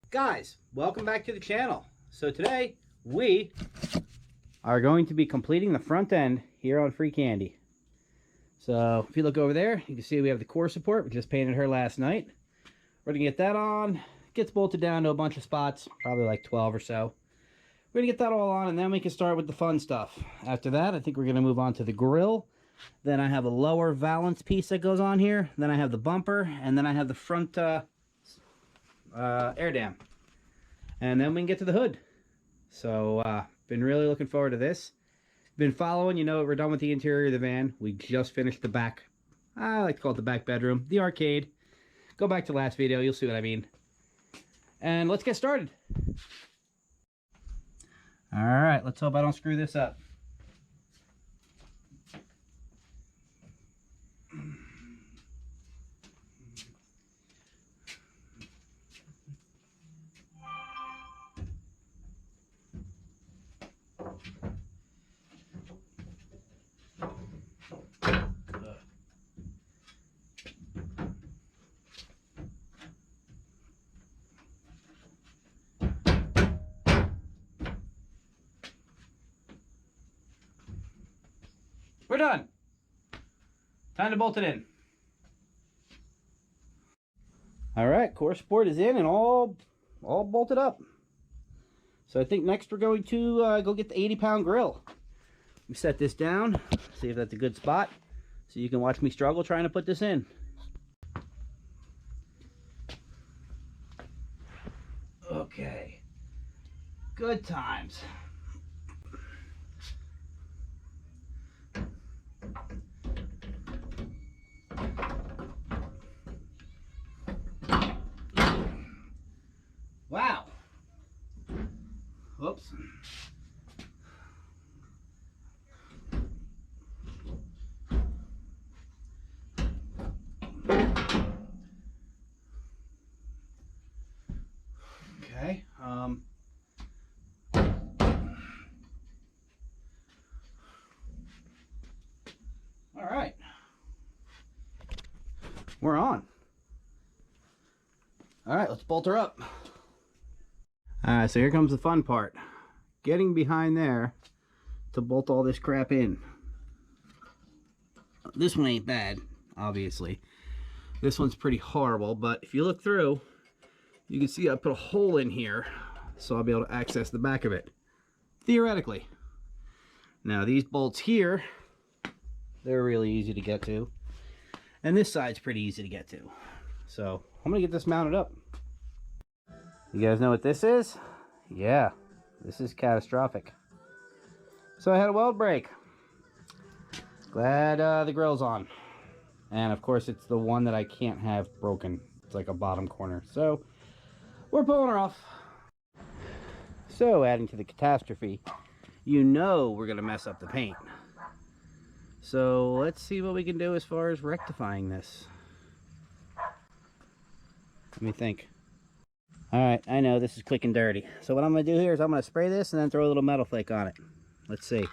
Guys, welcome back to the channel. So today we are going to be completing the front end here on Free Candy. So if you look over there, you can see we have the core support. We just painted her last night. We're gonna get that on. Gets bolted down to a bunch of spots, probably like 12 or so. We're gonna get that all on, and then we can start with the fun stuff. After that, I think we're gonna move on to the grill. Then I have a lower valance piece that goes on here. Then I have the bumper, and then I have the front air dam. And then we can get to the hood. So, been really looking forward to this. Been following, you know, we're done with the interior of the van. We just finished the back, I like to call it the back bedroom, the arcade. Go back to last video, you'll see what I mean. And let's get started. All right, let's hope I don't screw this up. We're done. Time to bolt it in. All right, core support is in and all bolted up. So I think next we're going to go get the 80-pound grill. We set this down, see if that's a good spot, so you can watch me struggle trying to put this in. Okay, good times. Wow. Whoops. Okay. All right. We're on. All right, let's bolt her up. Alright, so here comes the fun part. Getting behind there to bolt all this crap in. This one ain't bad, obviously. This one's pretty horrible, but if you look through, you can see I put a hole in here, so I'll be able to access the back of it. Theoretically. Now these bolts here, they're really easy to get to. And this side's pretty easy to get to. So I'm gonna get this mounted up. You guys know what this is? Yeah, this is catastrophic. So I had a weld break. Glad the grill's on. And of course it's the one that I can't have broken. It's like a bottom corner. So we're pulling her off. So adding to the catastrophe, you know we're gonna mess up the paint. So let's see what we can do as far as rectifying this. Let me think. Alright, I know this is quick and dirty. So what I'm going to do here is I'm going to spray this and then throw a little metal flake on it. Let's see.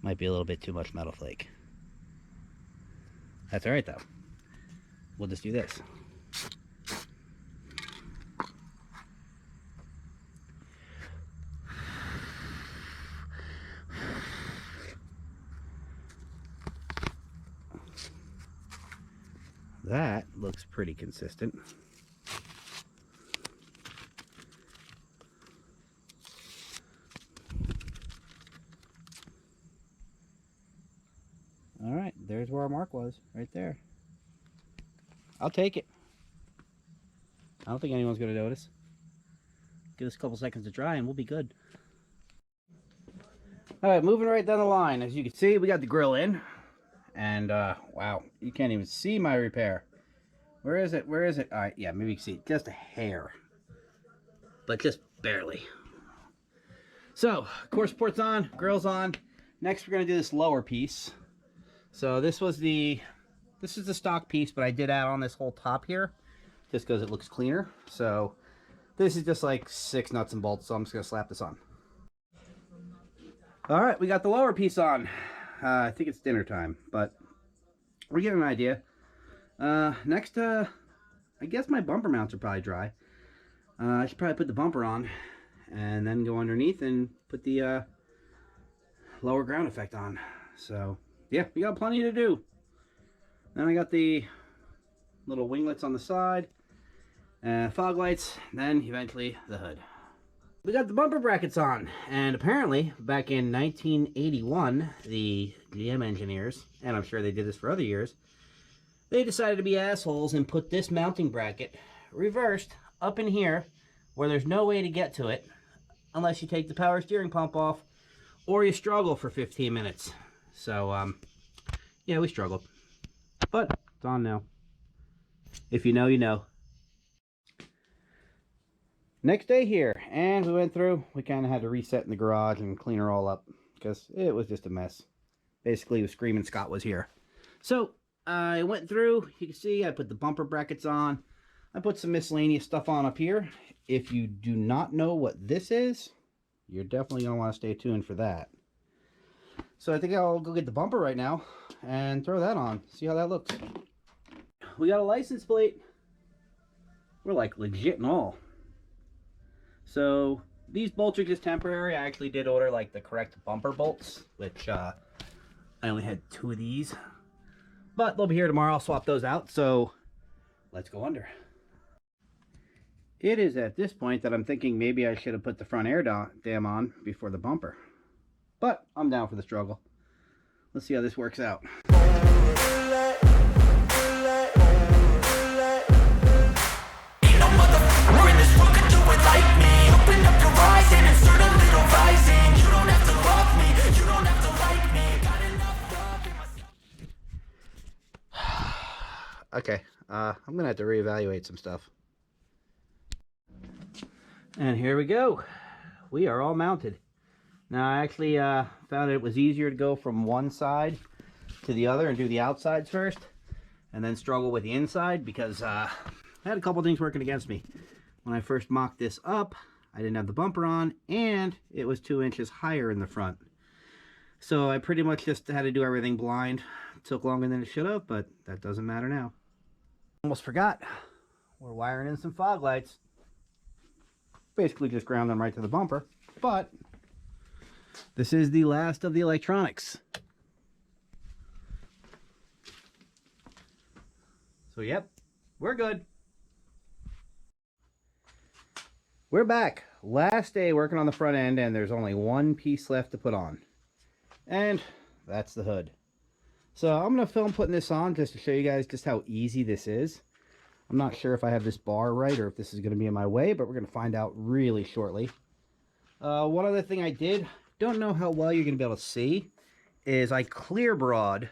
Might be a little bit too much metal flake. That's alright though. We'll just do this. That looks pretty consistent. All right, there's where our mark was, right there. I'll take it. I don't think anyone's going to notice. Give us a couple seconds to dry and we'll be good. All right, moving right down the line. As you can see, we got the grill in. And, wow, you can't even see my repair. Where is it? Where is it? All right, yeah, maybe you can see it. Just a hair. But just barely. So, core support's on, grill's on. Next, we're going to do this lower piece. So, this is the stock piece, but I did add on this whole top here. Just because it looks cleaner. So, This is just like 6 nuts and bolts, so I'm just going to slap this on. All right, we got the lower piece on. I think it's dinner time, but we're getting an idea. Next, I guess my bumper mounts are probably dry. I should probably put the bumper on and then go underneath and put the lower ground effect on. So, yeah, we got plenty to do. Then I got the little winglets on the side, fog lights, then eventually the hood. We got the bumper brackets on, and apparently back in 1981, the GM engineers, and I'm sure they did this for other years, they decided to be assholes and put this mounting bracket reversed up in here where there's no way to get to it unless you take the power steering pump off or you struggle for 15 minutes. So, yeah, we struggled. But it's on now. If you know, you know. Next day here, and we went through. We kind of had to reset in the garage and clean her all up because it was just a mess. Basically, it was screaming Scott was here. So, I went through. You can see I put the bumper brackets on. I put some miscellaneous stuff on up here. If you do not know what this is, you're definitely going to want to stay tuned for that. So I think I'll go get the bumper right now and throw that on. See how that looks. We got a license plate. We're like legit and all. So these bolts are just temporary. I actually did order like the correct bumper bolts, which I only had 2 of these. But they'll be here tomorrow. I'll swap those out. So let's go under. It is at this point that I'm thinking maybe I should have put the front air dam on before the bumper. But I'm down for the struggle. Let's see how this works out. Okay, I'm gonna have to reevaluate some stuff. And here we go. We are all mounted. Now I actually found it was easier to go from one side to the other and do the outsides first and then struggle with the inside because I had a couple things working against me. When I first mocked this up, I didn't have the bumper on and it was 2 inches higher in the front. So I pretty much just had to do everything blind. It took longer than it should have, but that doesn't matter now. Almost forgot. We're wiring in some fog lights. Basically just ground them right to the bumper, but this is the last of the electronics. So yep, we're good. We're back. Last day working on the front end, and there's only one piece left to put on. And that's the hood. So I'm going to film putting this on just to show you guys just how easy this is. I'm not sure if I have this bar right or if this is going to be in my way, but we're going to find out really shortly. One other thing I did, don't know how well you're going to be able to see, is I clear broad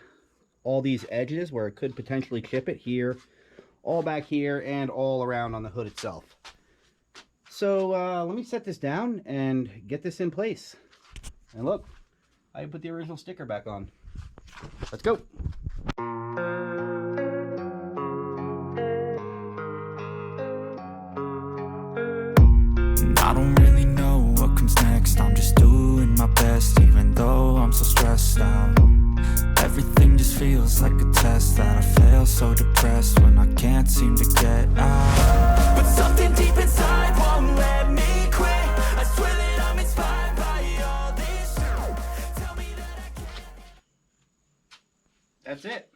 all these edges where it could potentially chip it here, all back here, and all around on the hood itself. So let me set this down and get this in place. And look, I put the original sticker back on. Let's go. I don't really know what comes next. I'm just doing my best, even though I'm so stressed out. Everything just feels like a test that I fail, so depressed when I can't seem to get out. But something deep inside won't let me quit. I swear that I'm inspired by all this shit. Tell me that I can't. That's it.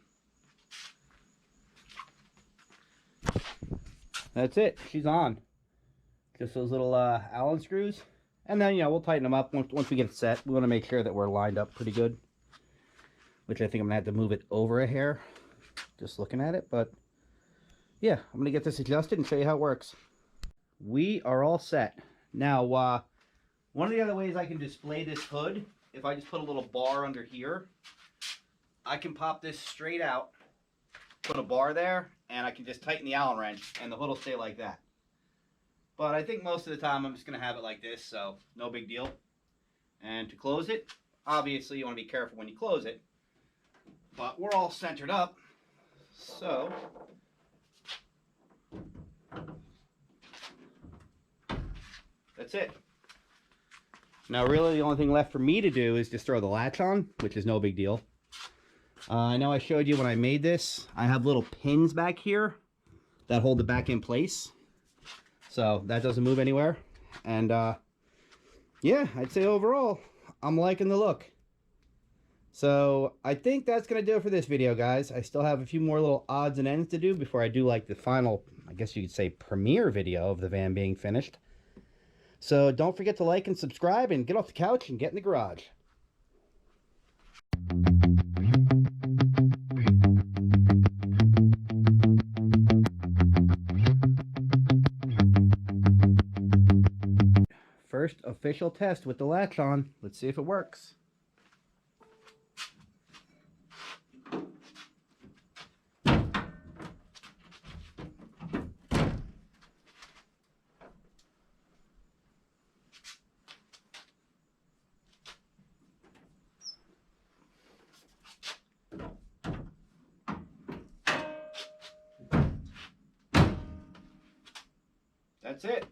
That's it. She's on. Just those little Allen screws. And then, we'll tighten them up once we get it set. We want to make sure that we're lined up pretty good. Which I think I'm going to have to move it over a hair. Just looking at it. But, yeah, I'm going to get this adjusted and show you how it works. We are all set. Now, one of the other ways I can display this hood, if I just put a little bar under here, I can pop this straight out, put a bar there, and I can just tighten the Allen wrench, and the hood will stay like that. But I think most of the time I'm just going to have it like this, so no big deal. And to close it, obviously you want to be careful when you close it. But we're all centered up, so That's it. Now really the only thing left for me to do is just throw the latch on, which is no big deal. I know I showed you when I made this, I have little pins back here that hold it back in place. So that doesn't move anywhere. And yeah, I'd say overall, I'm liking the look. So I think that's going to do it for this video, guys. I still have a few more little odds and ends to do before I do like the final, I guess you could say, premiere video of the van being finished. So don't forget to like and subscribe and get off the couch and get in the garage. First official test with the latch on. Let's see if it works. That's it.